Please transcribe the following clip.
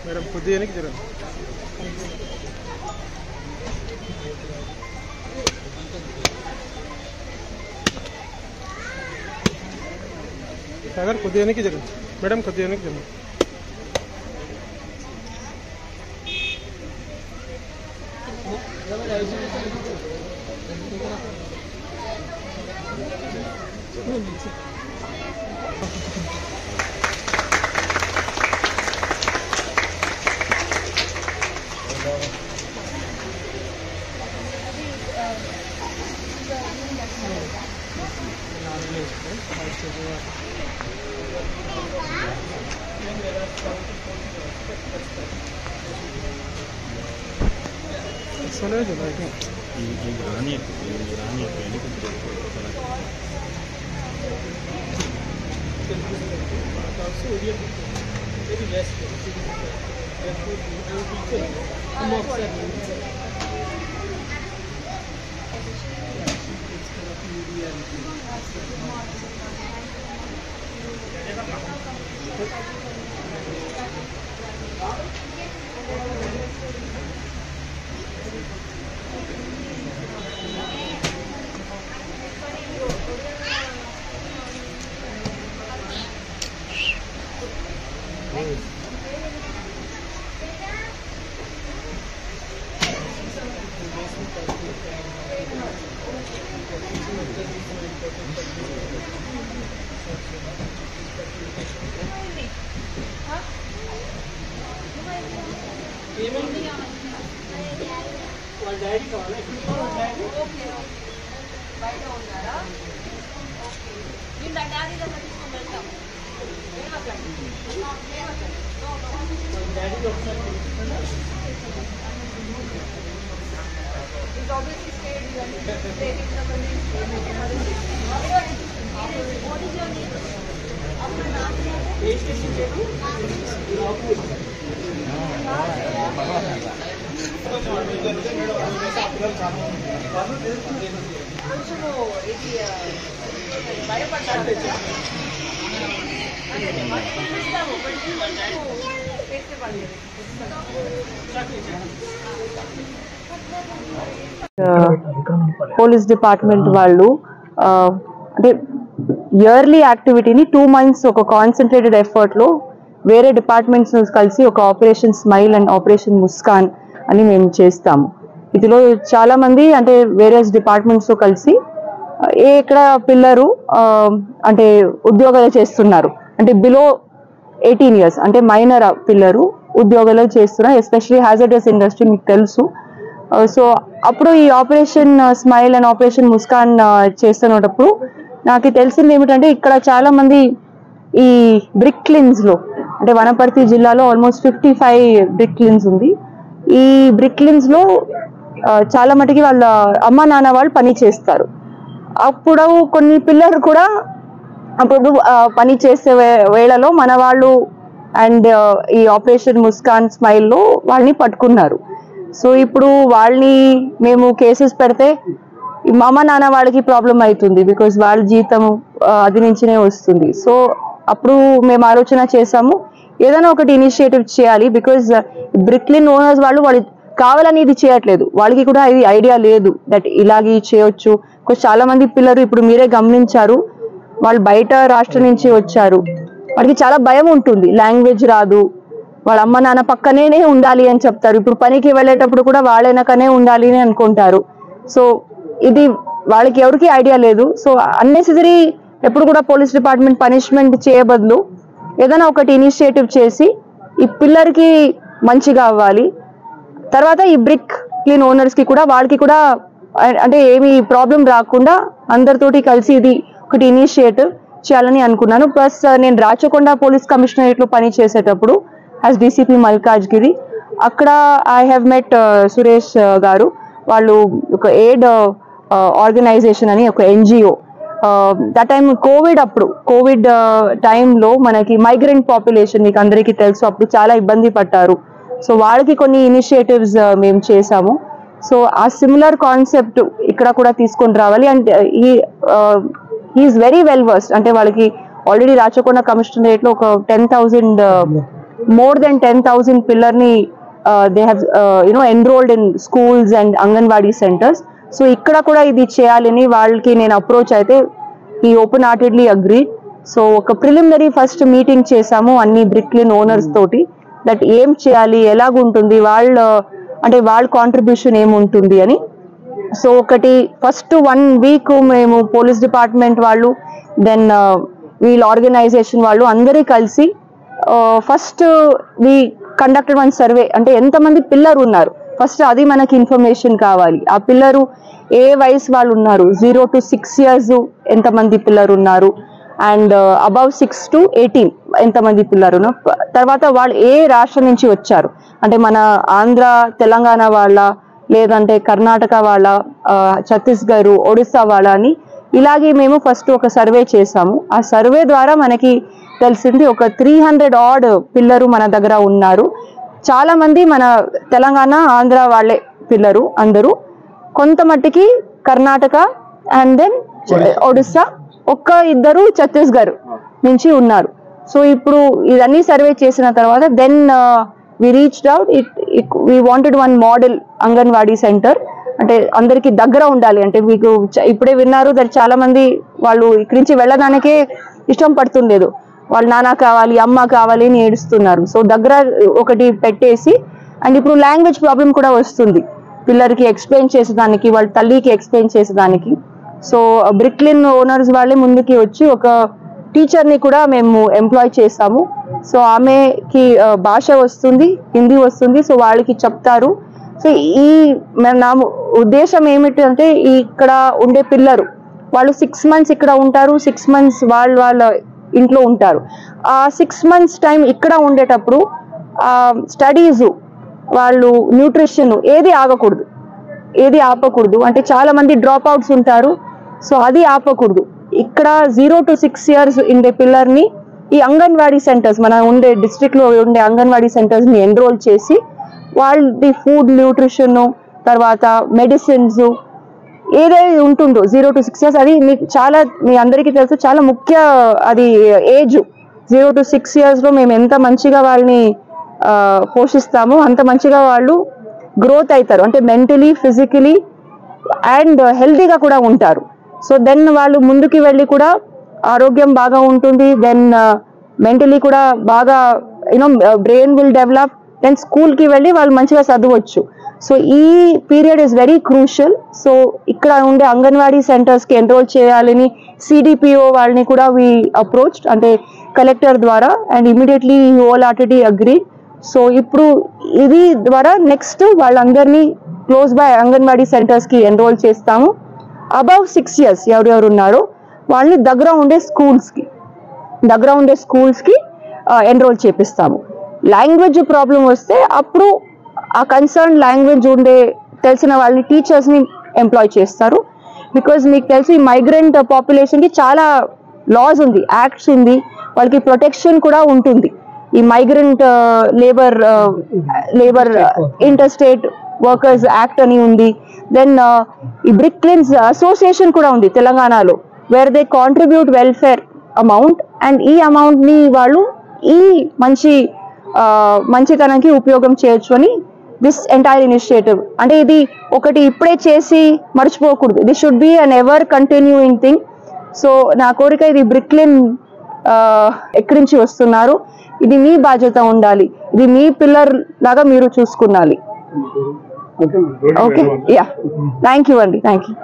Madam కొద్దిగా జరగండి. సాగర్ కొద్దిగా జరగండి మేడం, కొద్దిగా జరగండి. పోలీస్ డిపార్ట్మెంట్ వాళ్ళు అంటే ఇయర్లీ యాక్టివిటీని 2 months ఒక కాన్సన్ట్రేటెడ్ ఎఫర్ట్ లో వేరే డిపార్ట్మెంట్స్ కలిసి ఒక operation smile and operation Muskaan అని మేము చేస్తాము. ఇందులో చాలా మంది అంటే వేరియస్ డిపార్ట్మెంట్స్ తో కలిసి ఇక్కడ పిల్లలు అంటే ఉద్యోగాలు చేస్తున్నారు, అంటే బిలో 18 years అంటే మైనర్ పిల్లలు ఉద్యోగాలు చేస్తున్నారు, ఎస్పెషల్లీ హ్యాజర్డస్ ఇండస్ట్రీ మీకు తెలుసు. సో అప్పుడు ఈ operation smile and operation Muskaan చేస్తున్నప్పుడు నాకు తెలిసింది ఏమిటంటే ఇక్కడ చాలా మంది ఈ బ్రిక్ క్లిన్స్ లో అంటే వనపర్తి జిల్లాలో ఆల్మోస్ట్ 55 బ్రిక్ క్లిన్స్ ఉంది. ఈ బ్రిక్ క్లిన్స్ లో చాలా మటుకి వాళ్ళ అమ్మ నాన్న వాళ్ళు పని చేస్తారు. అప్పుడు కొన్ని పిల్లలు కూడా అప్పుడు పని చేసే వేళలో మన వాళ్ళు అండ్ ఈ ఆపరేషన్ ముస్కాన్ స్మైల్ లో వాళ్ళని పట్టుకున్నారు. సో ఇప్పుడు వాళ్ళని మేము కేసెస్ పెడితే మా అమ్మ నాన్న వాళ్ళకి ప్రాబ్లం అవుతుంది, బికాజ్ వాళ్ళ జీతం అది నుంచినే వస్తుంది. సో అప్పుడు మేము ఆలోచన చేసాము ఏదైనా ఒకటి ఇనిషియేటివ్ చేయాలి, బికాజ్ బ్రిక్లిన్ ఓనర్స్ వాళ్ళు కావాలని ఇది చేయట్లేదు, వాళ్ళకి కూడా ఇది ఐడియా లేదు దట్ ఇలాగే చేయొచ్చు. చాలా మంది పిల్లలు ఇప్పుడు మీరే గమనించారు, వాళ్ళు బయట రాష్ట్రం నుంచి వచ్చారు, వాళ్ళకి చాలా భయం ఉంటుంది, లాంగ్వేజ్ రాదు, వాళ్ళ అమ్మ నాన్న పక్కనే ఉండాలి అని చెప్తారు. ఇప్పుడు పనికి వెళ్ళేటప్పుడు కూడా వాళ్ళ వెనకనే ఉండాలి అని అనుకుంటారు. సో ఇది వాళ్ళకి ఎవరికి ఐడియా లేదు. సో అన్నెసెసరీ ఎప్పుడు కూడా పోలీస్ డిపార్ట్మెంట్ పనిష్మెంట్ చేయబదులు ఏదైనా ఒకటి ఇనిషియేటివ్ చేసి ఈ పిల్లలకి మంచిగా అవ్వాలి. తర్వాత ఈ బ్రిక్ క్లీన్ ఓనర్స్ కి కూడా వాళ్ళకి కూడా అంటే ఏమి ప్రాబ్లం రాకుండా అందరితోటి కలిసి ఇది ఒకటి ఇనిషియేటివ్ చేయాలని అనుకున్నాను. ప్లస్ నేను రాచకొండ పోలీస్ కమిషనరేట్ లో పని చేసేటప్పుడు యాజ్ డీసీపీ మల్కాజ్గిరి అక్కడ ఐ హ్యావ్ మెట్ సురేష్ గారు, వాళ్ళు ఒక ఎయిడ్ ఆర్గనైజేషన్ అని ఒక ఎన్జిఓ. దట్ టైం కోవిడ్ టైంలో మనకి మైగ్రెంట్ పాపులేషన్ మీకు అందరికీ తెలుసు, అప్పుడు చాలా ఇబ్బంది పడ్డారు. సో వాళ్ళకి కొన్ని ఇనిషియేటివ్స్ మేము చేసాము. సో ఆ సిమిలర్ కాన్సెప్ట్ ఇక్కడ కూడా తీసుకొని రావాలి. And is very well versed, అంటే వాళ్ళకి ఆల్రెడీ రాచకొండ కమిషనరేట్ లో ఒక 10,000 more than 10,000 pillarni they have enrolled in schools and Anganwadi centers. So ikkada kuda idi cheyalani vallaki nenu approach aithe he open heartedly agreed. So oka preliminary first meeting chesamu anni Bricklin owners toti that em cheyali elaguntundi ante వాళ్ళ contribution ఏముంటుంది అని. So ఒకటి first 1 week మేము police department వాళ్ళు then వీళ్ళ organisation వాళ్ళు అందరూ కలిసి ఫస్ట్ వి కండక్టెడ్ 1 సర్వే. అంటే ఎంతమంది పిల్లర్ ఉన్నారు ఫస్ట్ అది మనకి ఇన్ఫర్మేషన్ కావాలి. ఆ పిల్లరు ఏ వయసు వాళ్ళు ఉన్నారు, 0 to 6 years ఎంతమంది పిల్లర్ ఉన్నారు, అండ్ అబౌవ్ 6 to 18 ఎంతమంది పిల్లరు ఉన్నారు, తర్వాత వాళ్ళు ఏ రాష్ట్రం నుంచి వచ్చారు, అంటే మన ఆంధ్ర తెలంగాణ వాళ్ళ లేదంటే కర్ణాటక వాళ్ళ, ఛత్తీస్గఢ్ ఒడిస్సా వాళ్ళ అని ఇలాగే మేము ఫస్ట్ ఒక సర్వే చేసాము. ఆ సర్వే ద్వారా మనకి తెలిసింది ఒక 300 odd పిల్లరు మన దగ్గర ఉన్నారు. చాలా మంది మన తెలంగాణ ఆంధ్ర వాళ్ళే పిల్లరు అందరూ, కొంత మట్టికి కర్ణాటక అండ్ దెన్ ఒడిస్సా, ఒక్క ఇద్దరు ఛత్తీస్గఢ్ నుంచి ఉన్నారు. సో ఇప్పుడు ఇదన్నీ సర్వే చేసిన తర్వాత then we reached out we wanted 1 model anganwadi centre. అంటే అందరికి దగ్గర ఉండాలి. అంటే మీకు ఇప్పుడే విన్నారు దట్ చాలా మంది వాళ్ళు ఇక్కడి నుంచి వెళ్ళడానికే ఇష్టం పడుతుండేదు, వాళ్ళు నాన్న కావాలి అమ్మ కావాలి అని ఏడుస్తున్నారు. సో దగ్గర ఒకటి పెట్టేసి, అండ్ ఇప్పుడు లాంగ్వేజ్ ప్రాబ్లం కూడా వస్తుంది పిల్లలకి ఎక్స్ప్లెయిన్ చేసేదానికి, వాళ్ళ తల్లికి ఎక్స్ప్లెయిన్ చేసేదానికి. సో బ్రిక్లిన్ ఓనర్స్ వాళ్ళే ముందుకి వచ్చి ఒక టీచర్ని కూడా మేము ఎంప్లాయ్ చేసాము. సో ఆమెకి భాష వస్తుంది, హిందీ వస్తుంది, సో వాళ్ళకి చెప్తారు. సో నా ఉద్దేశం ఏమిటంటే ఇక్కడ ఉండే పిల్లలు వాళ్ళు 6 months ఇక్కడ ఉంటారు, 6 months వాళ్ళ ఇంట్లో ఉంటారు. ఆ 6 months టైం ఇక్కడ ఉండేటప్పుడు స్టడీస్, వాళ్ళు న్యూట్రిషన్ ఏది ఆపకూడదు. అంటే చాలా మంది డ్రాప్ అవుట్స్ ఉంటారు, సో అది ఆపకూడదు. ఇక్కడ 0 to 6 years ఉండే పిల్లర్ని ఈ అంగన్వాడీ సెంటర్స్, మన ఉండే డిస్ట్రిక్ట్ లో ఉండే అంగన్వాడీ సెంటర్స్ ని ఎన్రోల్ చేసి వాళ్ళది ఫుడ్, న్యూట్రిషన్, తర్వాత మెడిసిన్స్ ఏదైతే ఉంటుందో 0 to 6 years, అది మీకు మీ అందరికీ తెలుసు చాలా ముఖ్య అది ఏజ్. 0 to 6 years లో మేము ఎంత మంచిగా వాళ్ళని పోషిస్తామో అంత మంచిగా వాళ్ళు గ్రోత్ అవుతారు, అంటే మెంటలీ, ఫిజికలీ అండ్ హెల్తీగా కూడా ఉంటారు. సో దెన్ వాళ్ళు ముందుకి వెళ్ళి కూడా ఆరోగ్యం బాగా ఉంటుంది, దెన్ మెంటలీ కూడా బాగా బ్రెయిన్ విల్ డెవలప్, దెన్ స్కూల్కి వెళ్ళి వాళ్ళు మంచిగా చదవచ్చు. సో ఈ period is very crucial. So ఇక్కడ ఉండే అంగన్వాడీ సెంటర్స్కి ఎన్రోల్ చేయాలని సిడిపిఓ వాళ్ళని కూడా వి అప్రోచ్డ్, అంటే కలెక్టర్ ద్వారా, and immediately whole heartedly agree. So ఇప్పుడు ఇది ద్వారా నెక్స్ట్ వాళ్ళందరినీ క్లోజ్ బై అంగన్వాడీ సెంటర్స్కి ఎన్రోల్ చేస్తాము. అబౌవ్ 6 years ఎవరెవరు ఉన్నారో వాళ్ళని దగ్గర ఉండే స్కూల్స్కి ఎన్రోల్ చేపిస్తాము. లాంగ్వేజ్ ప్రాబ్లం వస్తే అప్పుడు ఆ కన్సర్న్ లాంగ్వేజ్ తెలిసిన వాళ్ళని టీచర్స్ని ఎంప్లాయ్ చేస్తారు. బికాజ్ మీకు తెలిసి ఈ మైగ్రెంట్ పాపులేషన్కి చాలా లాస్ ఉంది, యాక్ట్స్ ఉంది, వాళ్ళకి ప్రొటెక్షన్ కూడా ఉంటుంది. ఈ migrant labour interstate workers act అని ఉంది. దెన్ ఈ బ్రిక్లిన్స్ అసోసియేషన్ కూడా ఉంది తెలంగాణలో, where they contribute welfare amount, and ఈ అమౌంట్ని వాళ్ళు ఈ మంచితనానికి ఉపయోగం చేయొచ్చు అని దిస్ ఎంటైర్ ఇనిషియేటివ్. అంటే ఇది ఒకటి ఇప్పుడే చేసి మర్చిపోకూడదు, this should be an ever continuing thing. So నా కోరిక ఇది బ్రిక్లిన్ ఎక్కడి నుంచి వస్తున్నారు, ఇది మీ బాధ్యత ఉండాలి, ఇది మీ పిల్లర్ లాగా మీరు చూసుకున్నాలి. ఓకే, యా, థ్యాంక్ యూ అండి, థ్యాంక్ యూ.